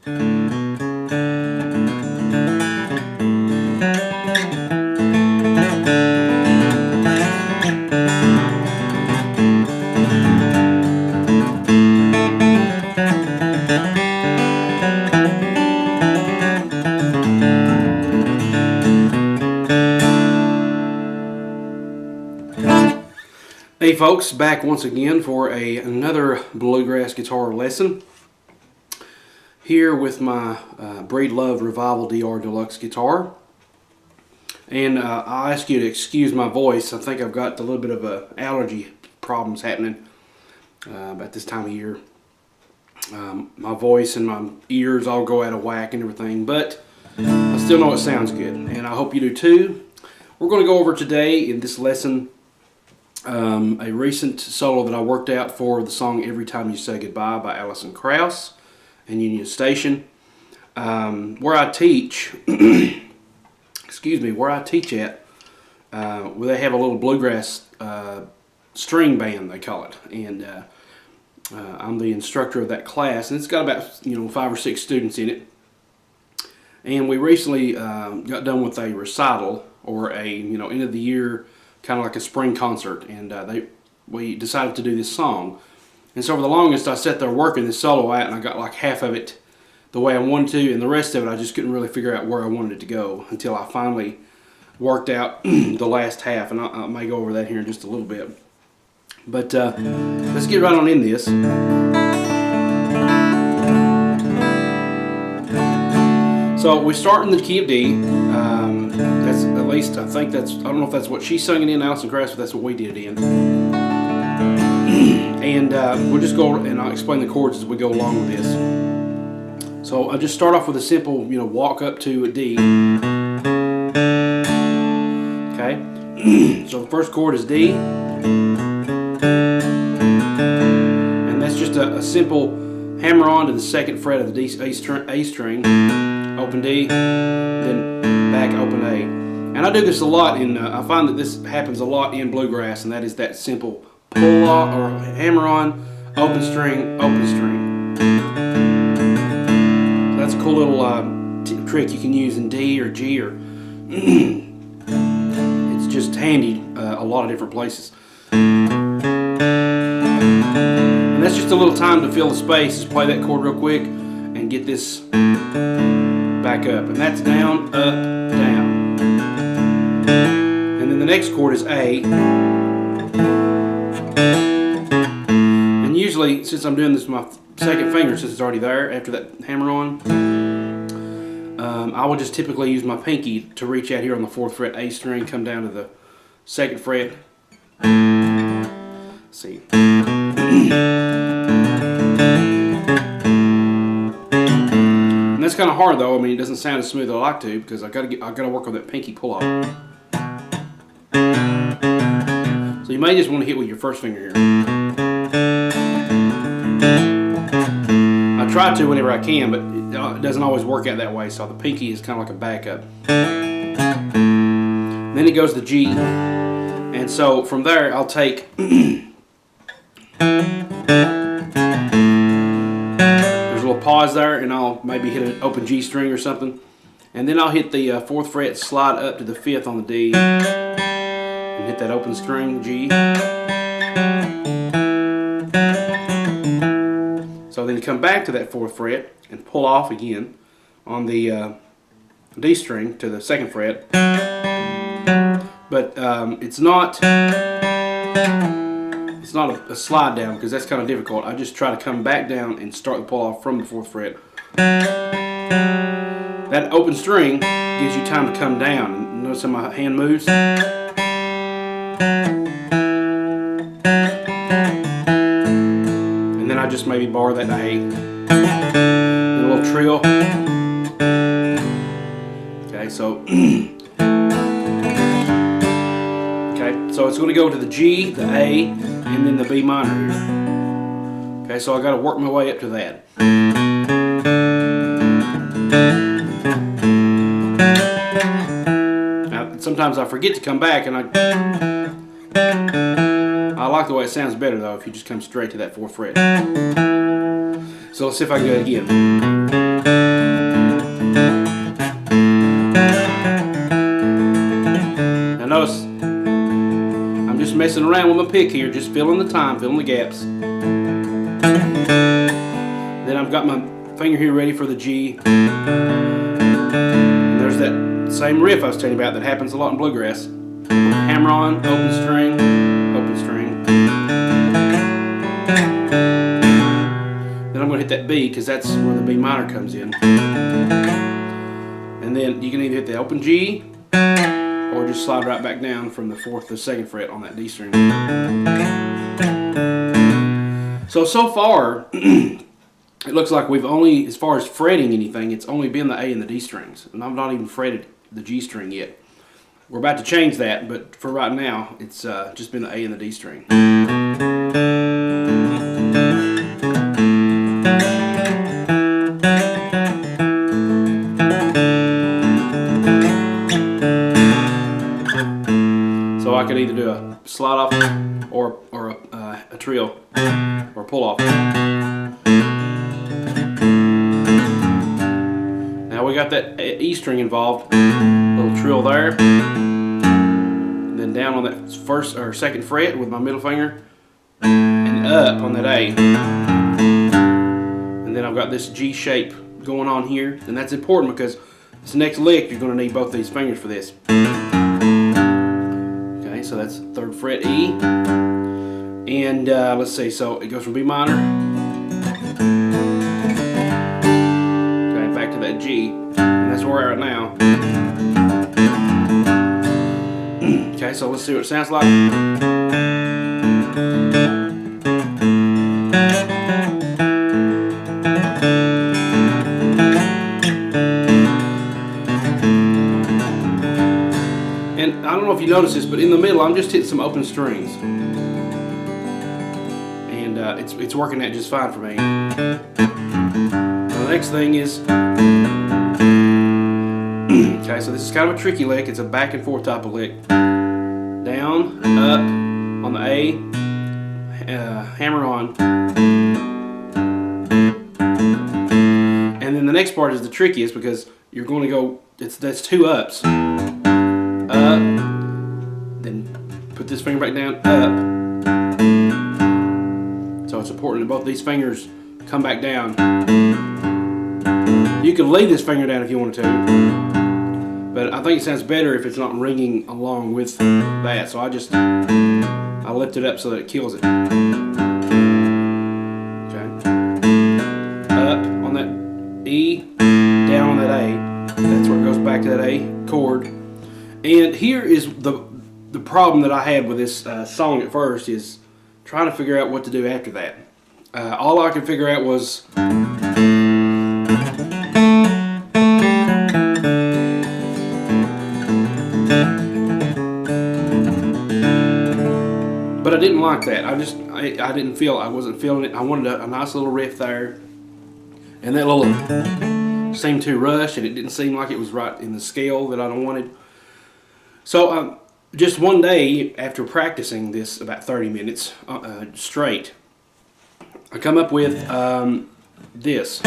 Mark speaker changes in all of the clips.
Speaker 1: Hey folks, back once again for another bluegrass guitar lesson. Here with my Breedlove Revival DR-Deluxe guitar. And I'll ask you to excuse my voice. I think I've got a little bit of allergy problems happening at this time of year. My voice and my ears all go out of whack and everything, but I still know it sounds good, and I hope you do too. We're going to go over today in this lesson a recent solo that I worked out for the song Every Time You Say Goodbye by Alison, Krauss and Union Station. Where I teach, excuse me, where I teach at, where they have a little bluegrass string band, they call it, and I'm the instructor of that class, and it's got about 5 or 6 students in it. And we recently got done with a recital, or a end of the year, kind of like a spring concert, and we decided to do this song. And so for the longest I sat there working this solo out, and I got like half of it the way I wanted to, and the rest of it I just couldn't really figure out where I wanted it to go until I finally worked out the last half, and I may go over that here in just a little bit. But let's get right on in this. So we start in the key of D. That's at least, I think that's, I don't know if that's what she's singing in, Alison Krauss, but that's what we did it in. And we'll just go and I'll explain the chords as we go along with this. So I'll just start off with a simple, walk up to a D. Okay, so the first chord is D. And that's just a simple hammer on to the second fret of the A string, open D, then back open A. And I do this a lot in, I find that this happens a lot in bluegrass, and that is that simple pull off, or hammer on, open string, open string. So that's a cool little trick you can use in D or G, or it's just handy a lot of different places. And that's just a little time to fill the space. Just play that chord real quick and get this back up. And that's down, up, down. And then the next chord is A. And usually, since I'm doing this with my second finger, since it's already there after that hammer on, I would just typically use my pinky to reach out here on the 4th fret A string, come down to the 2nd fret. Let's see. And that's kind of hard though. I mean, it doesn't sound as smooth as I like to, because I gotta work on that pinky pull off. So you may just want to hit with your first finger here. I try to whenever I can, but it doesn't always work out that way. So the pinky is kind of like a backup. Then it goes to G, and so from there I'll take. There's a little pause there, and I'll maybe hit an open G string or something, and then I'll hit the 4th fret, slide up to the 5th on the D, and hit that open string G. So then come back to that 4th fret and pull off again on the D string to the 2nd fret, but it's not a slide down, because that's kind of difficult. I just try to come back down and start the pull off from the 4th fret. That open string gives you time to come down. And notice how my hand moves. And then I just maybe bar that A. And a little trill. Okay, so so it's going to go to the G, the A, and then the B minor here. Okay, so I got to work my way up to that. Now, sometimes I forget to come back, and I like the way it sounds better though if you just come straight to that 4th fret. So let's see if I can do it again. around with my pick here, just filling the time, filling the gaps. Then I've got my finger here ready for the G. And there's that same riff I was telling you about that happens a lot in bluegrass. Hammer on, open string, open string. Then I'm going to hit that B because that's where the B minor comes in. And then you can either hit the open G or just slide right back down from the 4th to the 2nd fret on that D string. So far, it looks like we've only, as far as fretting anything, it's only been the A and the D strings. And I've not even fretted the G string yet. We're about to change that, but for right now, it's just been the A and the D string. So I could either do a slide off or a trill or pull off. Now we got that E string involved, little trill there. Then down on that 1st or 2nd fret with my middle finger, and up on that A. And then I've got this G shape going on here, and that's important because this next lick you're going to need both these fingers for this. Okay, so that's 3rd fret E, and let's see, so it goes from B minor, okay, back to that G, and that's where we're at now. Okay, so let's see what it sounds like. And I don't know if you notice this, but in the middle I'm just hitting some open strings. And it's working that just fine for me. Now the next thing is, okay, so this is kind of a tricky lick. It's a back and forth type of lick. Down, up on the A, hammer on. And then the next part is the trickiest because you're going to go, that's 2 ups. Up, then put this finger back down, up. So it's important that both these fingers come back down. You can lay this finger down if you want to, but I think it sounds better if it's not ringing along with that. So I lift it up so that it kills it. Okay. Up on that E, down on that A. That's where it goes back to that A chord. And here is the problem that I had with this song at first, is trying to figure out what to do after that. All I could figure out was but I didn't like that. I didn't feel, I wasn't feeling it. I wanted a nice little riff there, and that little seemed too rushed, and it didn't seem like it was right in the scale that I wanted. So just one day after practicing this about 30 minutes straight, I come up with this.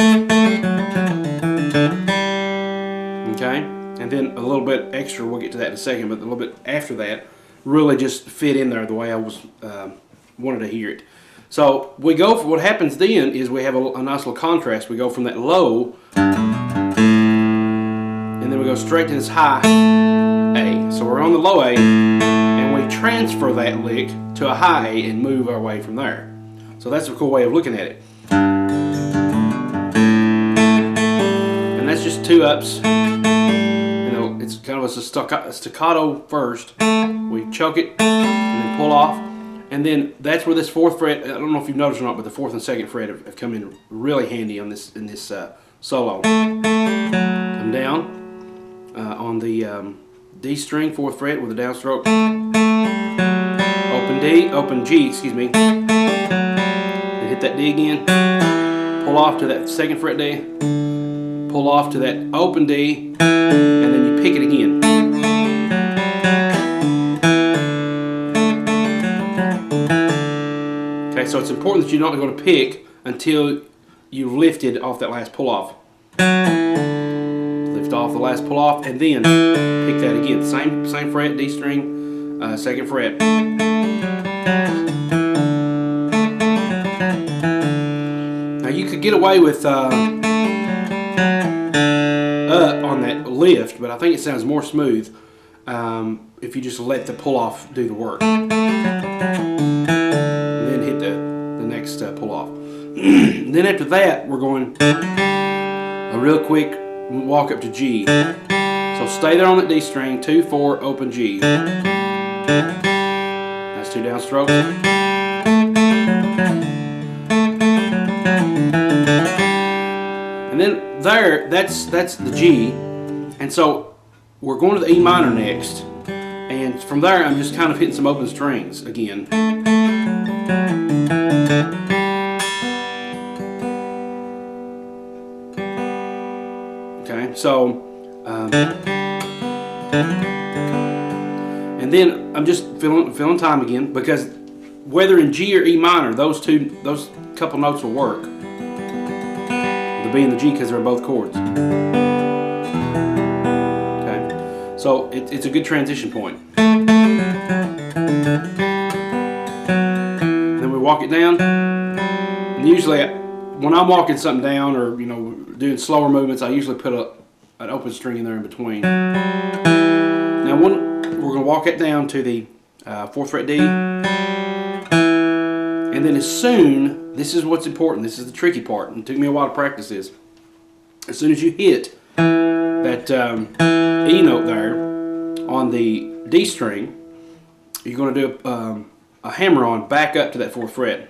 Speaker 1: Okay, and then a little bit extra, we'll get to that in a second, but a little bit after that really just fit in there the way I was wanted to hear it. So we go for, what happens then is we have a nice little contrast. We go from that low, and then we go straight to this high A. So we're on the low A, and we transfer that lick to a high A and move our way from there. So that's a cool way of looking at it. And that's just 2 ups. You know, it's kind of a staccato first. We choke it and then pull off. And then that's where this 4th fret, I don't know if you've noticed or not, but the 4th and 2nd fret have come in really handy on this in this solo. Come down on the D string, 4th fret with a downstroke. Open G, excuse me. Then hit that D again. Pull off to that 2nd fret D. Pull off to that open D, and then you pick it again. Okay, so it's important that you're not going to pick until you've lifted off that last pull off. Lift off the last pull off, and then pick that again. Same fret, D string, 2nd fret. Now you could get away with on that lift, but I think it sounds more smooth if you just let the pull-off do the work. And then hit the next pull-off. Then after that, we're going a real quick walk up to G. So stay there on that D string, 2, 4, open G. That's 2 downstrokes. And then there, that's the G. And so we're going to the E minor next. And from there, I'm just kind of hitting some open strings again. Okay, so and then I'm just filling time again, because whether in G or E minor, those couple notes will work. The B and the G, because they're both chords. Okay, so it's a good transition point. Then we walk it down, and usually when I'm walking something down, or doing slower movements, I usually put an open string in there in between. Now we're going to walk it down to the 4th fret D, and then this is what's important, this is the tricky part, and it took me a while to practice this. As soon as you hit that E note there on the D string, you're going to do a hammer-on back up to that 4th fret.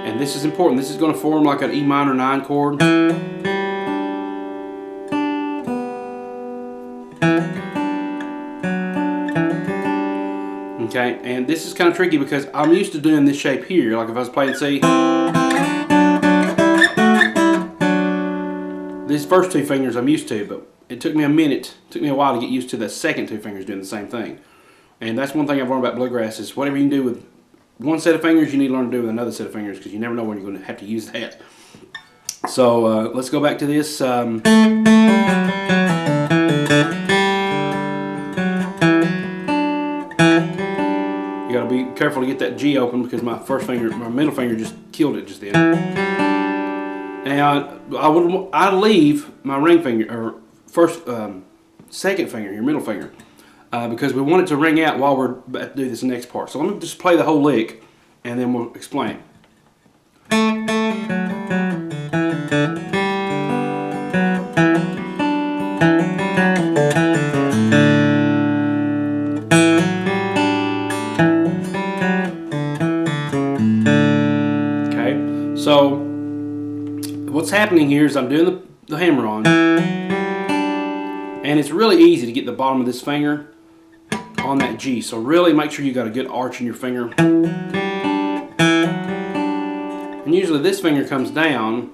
Speaker 1: And this is important. This is going to form like an E minor 9 chord. Okay, and this is kind of tricky because I'm used to doing this shape here. Like if I was playing C, these first 2 fingers I'm used to, but it took me a while to get used to the second 2 fingers doing the same thing. And that's one thing I've learned about bluegrass, is whatever you can do with one set of fingers, you need to learn to do with another set of fingers, because you never know when you're going to have to use that. So let's go back to this. You got to be careful to get that G open, because my middle finger just killed it just then. And I'd leave my ring finger, or second finger, your middle finger, because we want it to ring out while we're about to do this next part. So let me just play the whole lick, and then we'll explain. Okay, so what's happening here is I'm doing the hammer-on, and it's really easy to get the bottom of this finger on that G. So really make sure you got a good arch in your finger. And usually this finger comes down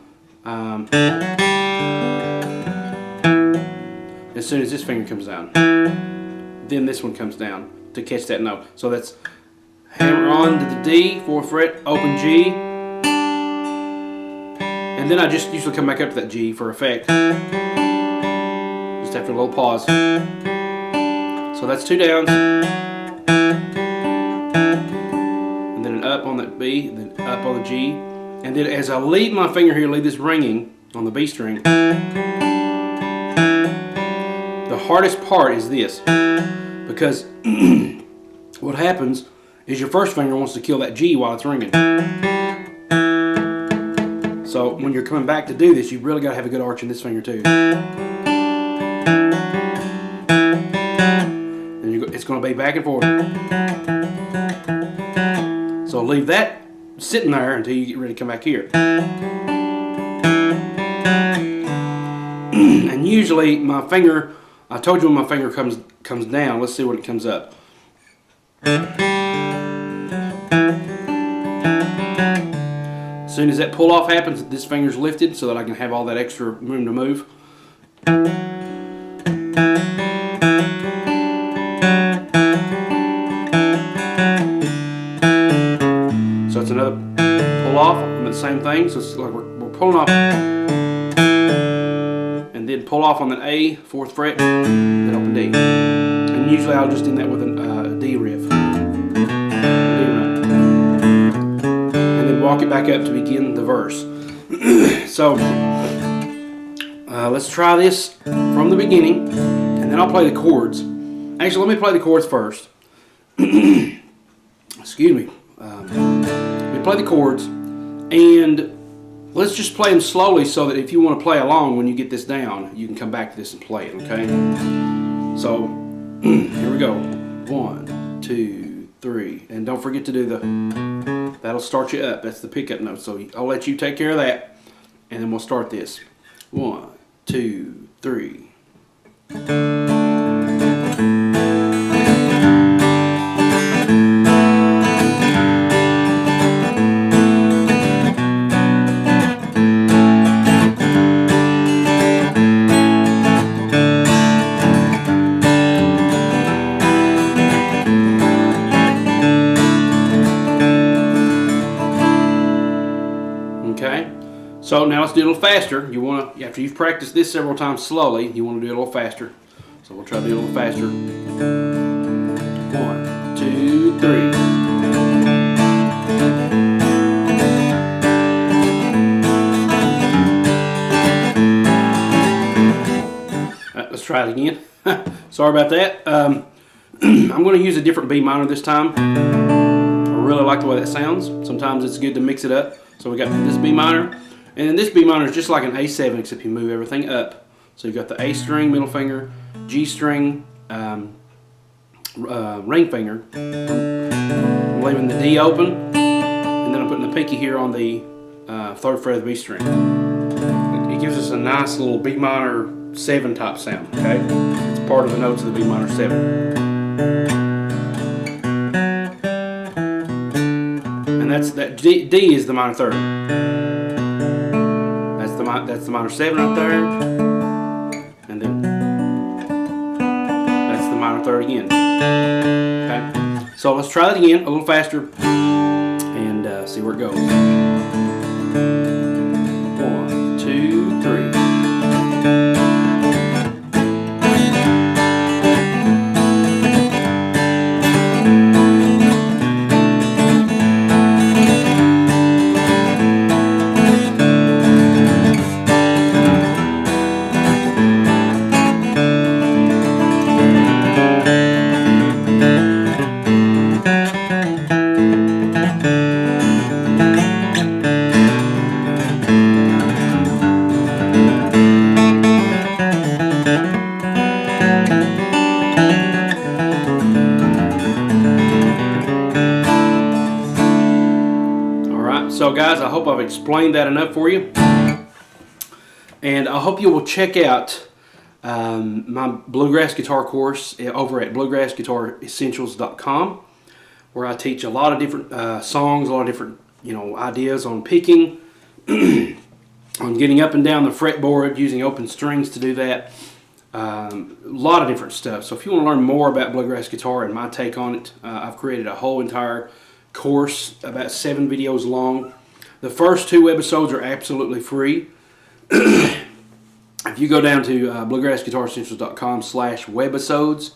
Speaker 1: as soon as this finger comes down. Then this one comes down to catch that note. So that's hammer on to the D, 4th fret, open G. And then I just usually come back up to that G for effect. Just after a little pause. So that's 2 downs, and then an up on that B, and then up on the G. And then as I leave my finger here, leave this ringing on the B string, the hardest part is this, because what happens is your first finger wants to kill that G while it's ringing. So when you're coming back to do this, you've really got to have a good arch in this finger too. It's going to be back and forth. So leave that sitting there until you get ready to come back here. And usually my finger, I told you when my finger comes down, let's see when it comes up. As soon as that pull off happens, this finger's lifted so that I can have all that extra room to move. So it's another pull off, and the same thing. So it's like we're pulling off, and then pull off on the A, 4th fret, then open D. And usually I'll just end that with a D riff. And then walk it back up to begin the verse. So let's try this from the beginning, and then I'll play the chords. Actually, let me play the chords first. Excuse me. Let me play the chords, and let's just play them slowly so that if you want to play along when you get this down, you can come back to this and play it, okay? So, here we go. 1, 2, 3. And don't forget to do that'll start you up. That's the pickup note. So I'll let you take care of that, and then we'll start this. 1, 2, 3. Okay, so now let's do it a little faster. You want to, after you've practiced this several times slowly, you want to do it a little faster. So we'll try to do it a little faster. 1, 2, 3. Let's try it again. Sorry about that. I'm going to use a different B minor this time. I really like the way that sounds. Sometimes it's good to mix it up. So we got this B minor, and then this B minor is just like an A7, except you move everything up. So you've got the A string, middle finger, G string, ring finger. I'm leaving the D open, and then I'm putting the pinky here on the 3rd fret of the B string. It gives us a nice little B minor 7 type sound, okay? It's part of the notes of the B minor 7. That D is the minor 3rd. That's the minor 7 right there, and then that's the minor 3rd again. Okay, so let's try that again a little faster and see where it goes. 1, 2, 3. So guys, I hope I've explained that enough for you, and I hope you will check out my Bluegrass Guitar course over at bluegrassguitaressentials.com, where I teach a lot of different songs, a lot of different ideas on picking, on getting up and down the fretboard, using open strings to do that. A lot of different stuff. So if you want to learn more about bluegrass guitar and my take on it, I've created a whole entire course about 7 videos long. The first 2 episodes are absolutely free. If you go down to bluegrassguitaressentials.com/webisodes,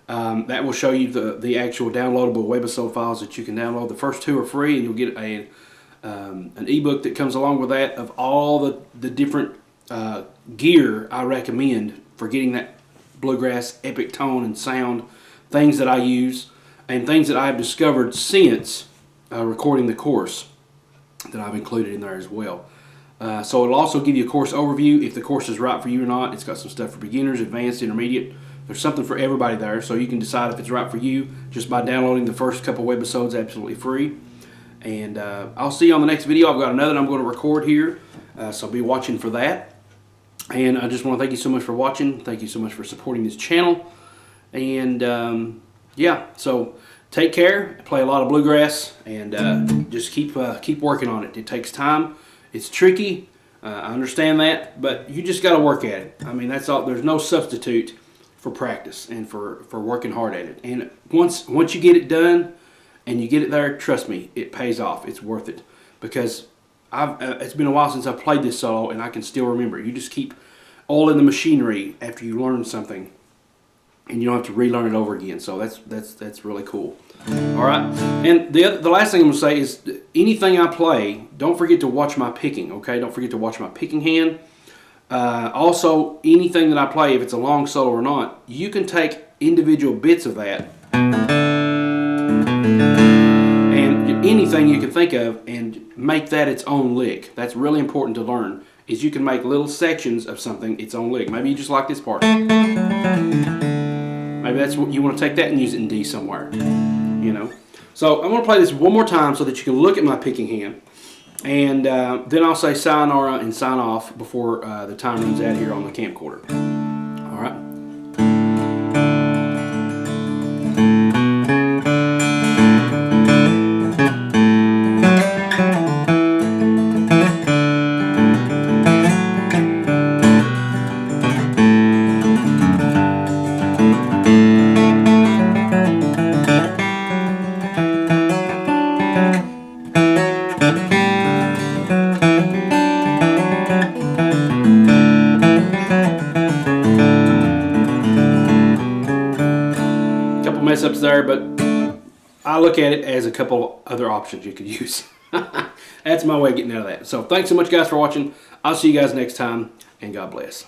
Speaker 1: that will show you the actual downloadable webisode files that you can download. The first 2 are free, and you'll get an ebook that comes along with that of all the different gear I recommend for getting that bluegrass epic tone and sound, things that I use, and things that I've discovered since recording the course that I've included in there as well. So it'll also give you a course overview if the course is right for you or not. It's got some stuff for beginners, advanced, intermediate. There's something for everybody there, so you can decide if it's right for you just by downloading the first couple webisodes absolutely free. And I'll see you on the next video. I've got another I'm going to record here, so be watching for that. And I just want to thank you so much for watching. Thank you so much for supporting this channel. And yeah, so take care, play a lot of bluegrass, and just keep working on it. It takes time. It's tricky. I understand that, but you just got to work at it. I mean, that's all. There's no substitute for practice and for working hard at it. And once you get it done and you get it there, trust me, it pays off. It's worth it, because it's been a while since I've played this solo, and I can still remember. You just keep oiling the machinery after you learn something, and you don't have to relearn it over again. So that's really cool. All right, and the last thing I'm gonna say is anything I play, don't forget to watch my picking. Okay, don't forget to watch my picking hand. Also, anything that I play, if it's a long solo or not, you can take individual bits of that and anything you can think of and make that its own lick. That's really important to learn. Is you can make little sections of something its own lick. Maybe you just like this part. Maybe that's what you want to take that and use it in D somewhere. You know. So I'm going to play this one more time so that you can look at my picking hand. And then I'll say sayonara and sign off before the time runs out here on the camcorder. All right. Mess ups there, but I look at it as a couple other options you could use. That's my way of getting out of that. So thanks so much guys for watching. I'll see you guys next time, and God bless.